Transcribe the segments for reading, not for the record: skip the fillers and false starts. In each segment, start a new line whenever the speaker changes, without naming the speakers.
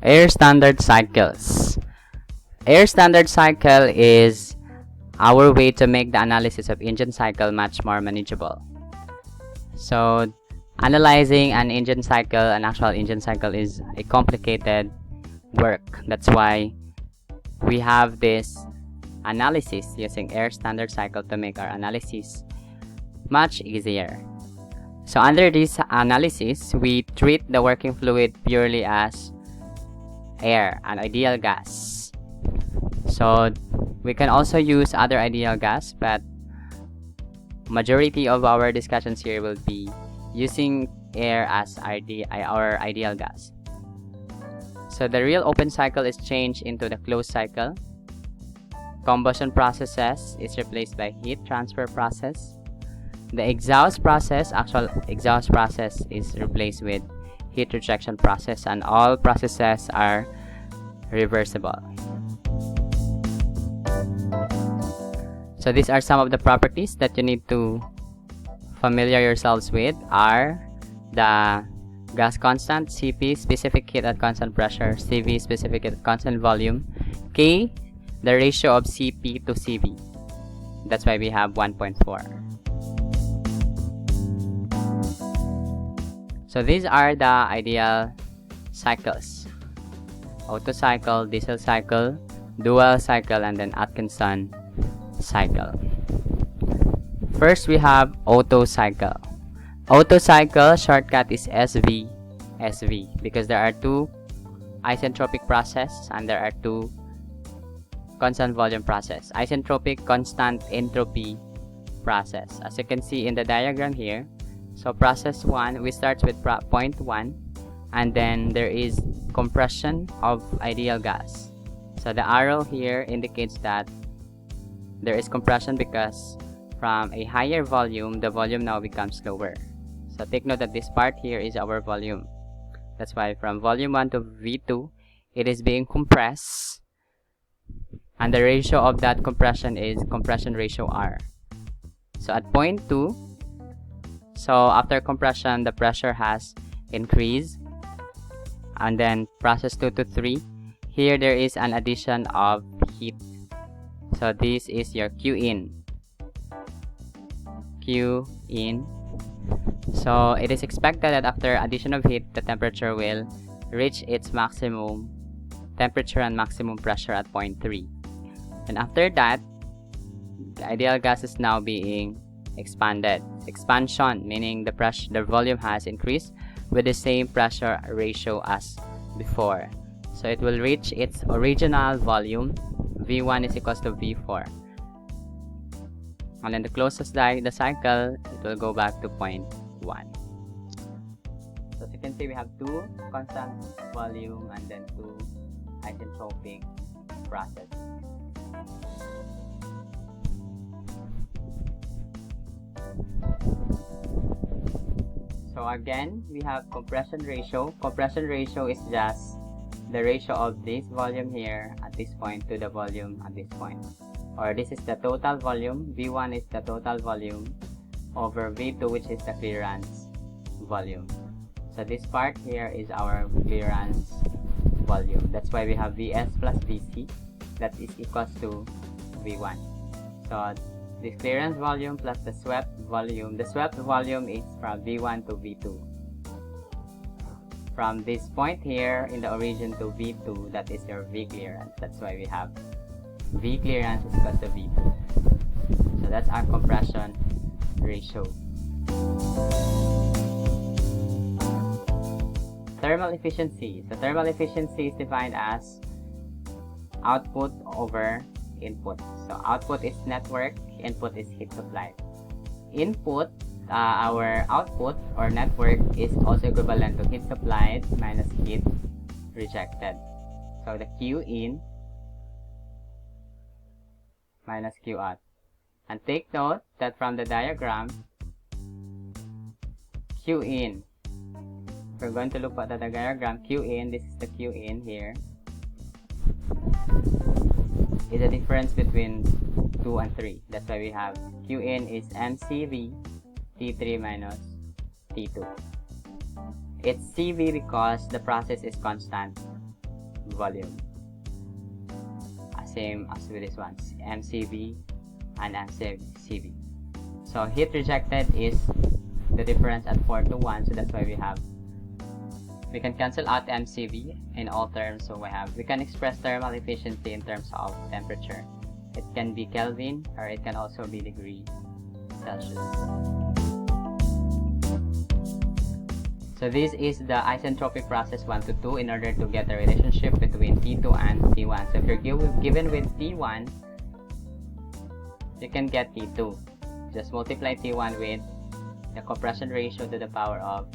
Air standard cycles. Air standard cycle is our way to make the analysis of engine cycle much more manageable. So analyzing an engine cycle, an actual engine cycle, is a complicated work. That's why we have this analysis using air standard cycle to make our analysis much easier. So under this analysis, we treat the working fluid purely as air, an ideal gas. So we can also use other ideal gas, but majority of our discussions here will be using air as our ideal gas. So the real open cycle is changed into the closed cycle. Combustion processes is replaced by heat transfer process. The actual exhaust process, is replaced with heat rejection process, and all processes are reversible. So these are some of the properties that you need to familiar yourselves with are the gas constant, Cp, specific heat at constant pressure, Cv, specific heat at constant volume, K, the ratio of Cp to Cv. That's why we have 1.4. So these are the ideal cycles: Otto cycle, diesel cycle, dual cycle, and then Atkinson cycle. First, we have Otto cycle. Otto cycle shortcut is SV, because there are two isentropic process and there are two constant volume process. Isentropic, constant entropy process. As you can see in the diagram here, so process 1, we start with point 1, and then there is compression of ideal gas. So the arrow here indicates that there is compression because from a higher volume, the volume now becomes lower. So take note that this part here is our volume. That's why from volume 1 to V2, it is being compressed, and the ratio of that compression is compression ratio R. So at point 2, so after compression, the pressure has increased, and then process 2 to 3, here there is an addition of heat. So this is your Q in. So it is expected that after addition of heat, the temperature will reach its maximum temperature and maximum pressure at point 3. And after that, the ideal gas is now being expanded. Expansion meaning the volume has increased with the same pressure ratio as before. So it will reach its original volume. V1 is equals to V4. And then the closest the cycle, it will go back to point 1. So as you can see, we have two constant volume and then two isentropic process. So again, we have compression ratio. Compression ratio is just the ratio of this volume here at this point to the volume at this point. Or this is the total volume. V1 is the total volume over V2, which is the clearance volume. So this part here is our clearance volume. That's why we have Vs plus Vc, that is equals to V1. So this clearance volume plus the swept volume. The swept volume is from V1 to V2. From this point here in the origin to V2, that is your V clearance. That's why we have V clearance is equal to V2. So that's our compression ratio. Thermal efficiency. So thermal efficiency is defined as output over input. So output is network, input is heat supply. Input, our output or network is also equivalent to heat supplied minus heat rejected. So the Q in minus Q out. And take note that from the diagram, Q in, if we're going to look at the diagram, Q in, this is the Q in here, is the difference between 2 and 3. That's why we have Q in is MCV T3 minus T2. It's CV because the process is constant. volume. Same as with this one, MCV and MCV. So heat rejected is the difference at 4 to 1, so that's why we can cancel out MCV in all terms. So we can express thermal efficiency in terms of temperature. It can be Kelvin or it can also be degree Celsius. So this is the isentropic process 1 to 2 in order to get the relationship between T2 and T1. So if you're given with T1, you can get T2. Just multiply T1 with the compression ratio to the power of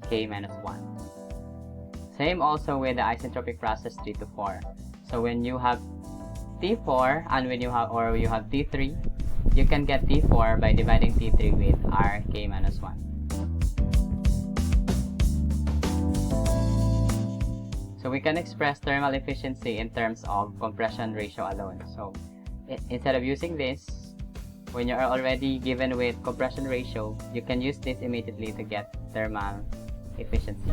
K minus 1. Same also with the isentropic process 3 to 4. So when you have T4 and you have T3, you can get T4 by dividing T3 with Rk minus 1. So we can express thermal efficiency in terms of compression ratio alone. So instead of using this, when you are already given with compression ratio, you can use this immediately to get thermal efficiency.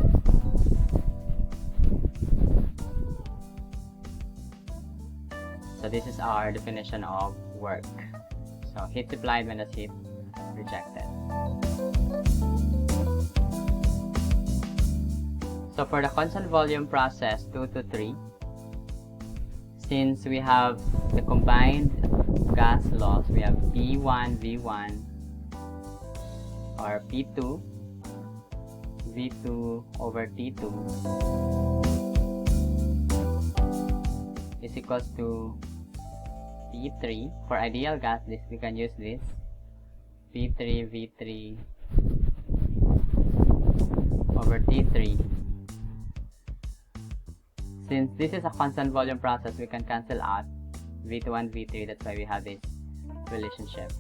So this is our definition of work. So heat supplied minus heat rejected. So for the constant volume process 2 to 3, since we have the combined gas loss, we have P1 V1 or P2 V2 over T2 is equals to P3. For ideal gas, we can use this P3 V3 over T3. Since this is a constant volume process, we can cancel out V2 and V3. That's why we have this relationship.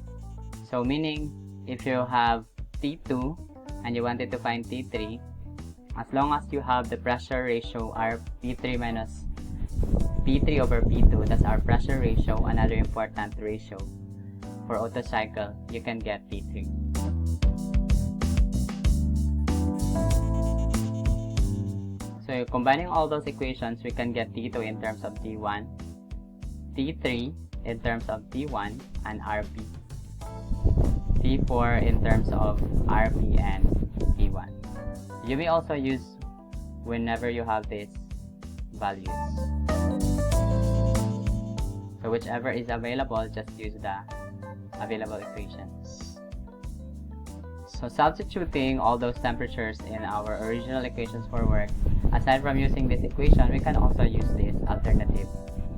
So meaning, if you have T2 and you wanted to find T3, as long as you have the pressure ratio P3 minus P3 over P2, that's our pressure ratio, another important ratio for Otto cycle, you can get T3. So combining all those equations, we can get T2 in terms of T1, T3 in terms of T1 and RP, T4 in terms of RP and T1. You may also use whenever you have these values. So whichever is available, just use the available equations. So substituting all those temperatures in our original equations for work, aside from using this equation, we can also use this alternative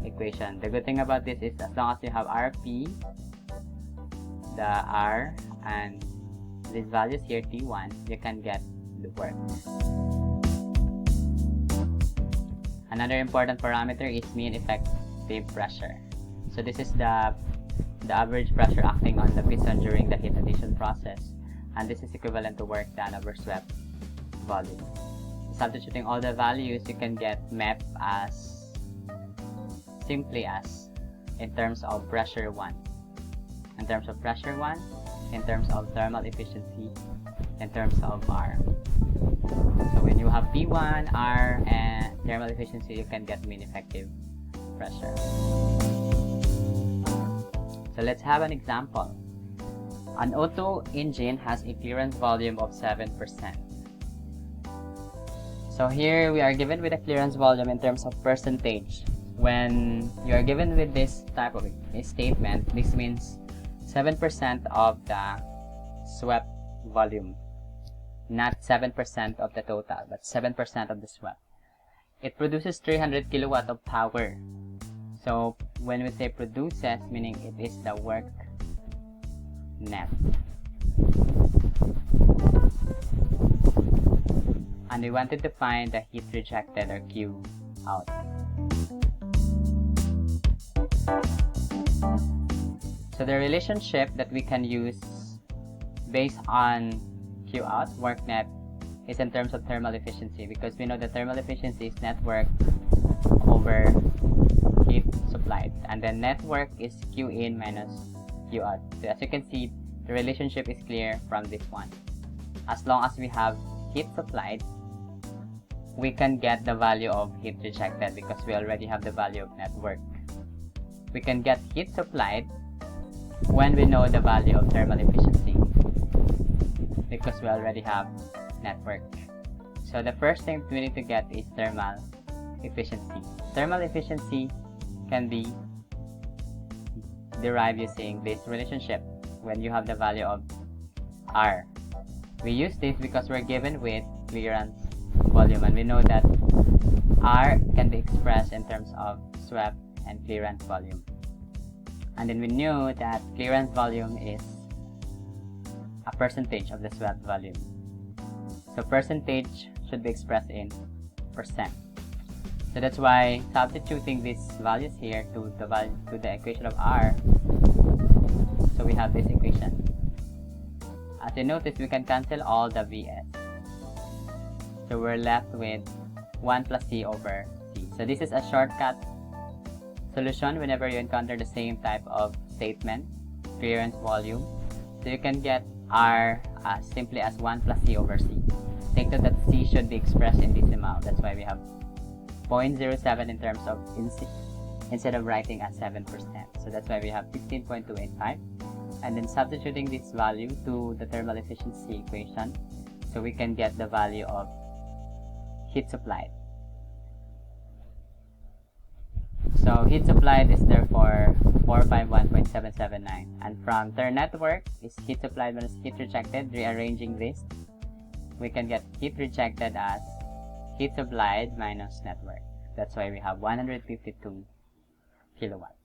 equation. The good thing about this is as long as you have RP, the R, and these values here, T1, you can get the work. Another important parameter is mean effective pressure. So this is the average pressure acting on the piston during the heat addition process, and this is equivalent to work done over swept volume. Substituting all the values, you can get MEP as simply as in terms of pressure 1, in terms of pressure 1, in terms of thermal efficiency, in terms of R. So when you have P1, R, and thermal efficiency, you can get mean effective pressure. So let's have an example. An Otto engine has a clearance volume of 7%. So here we are given with a clearance volume in terms of percentage. When you are given with this type of a statement, this means 7% of the swept volume. Not 7% of the total, but 7% of the swept. It produces 300 kilowatt of power. So when we say produces, meaning it is the work net. And we wanted to find the heat rejected or Q out. So the relationship that we can use based on Q out, work net, is in terms of thermal efficiency, because we know the thermal efficiency is net work over heat supplied, and then net work is Q in minus Q out. So as you can see, the relationship is clear from this one. As long as we have heat supplied, we can get the value of heat rejected because we already have the value of network. We can get heat supplied when we know the value of thermal efficiency because we already have network. So the first thing we need to get is thermal efficiency. Thermal efficiency can be derived using this relationship when you have the value of R. We use this because we're given with clearance volume, and we know that R can be expressed in terms of swept and clearance volume. And then we knew that clearance volume is a percentage of the swept volume. So percentage should be expressed in percent. So that's why substituting these values here to the equation of R, so we have this equation. As you notice, we can cancel all the Vs. So we're left with 1 plus C over C. So this is a shortcut solution whenever you encounter the same type of statement, clearance volume. So you can get R as simply as 1 plus C over C. Take note that C should be expressed in decimal. That's why we have 0.07 in terms of instead of writing as 7%. So that's why we have 16.285. And then substituting this value to the thermal efficiency equation, so we can get the value of heat supplied. So heat supplied is therefore 451.779, and from their network is heat supplied minus heat rejected. Rearranging this, we can get heat rejected as heat supplied minus network. That's why we have 152 kilowatts.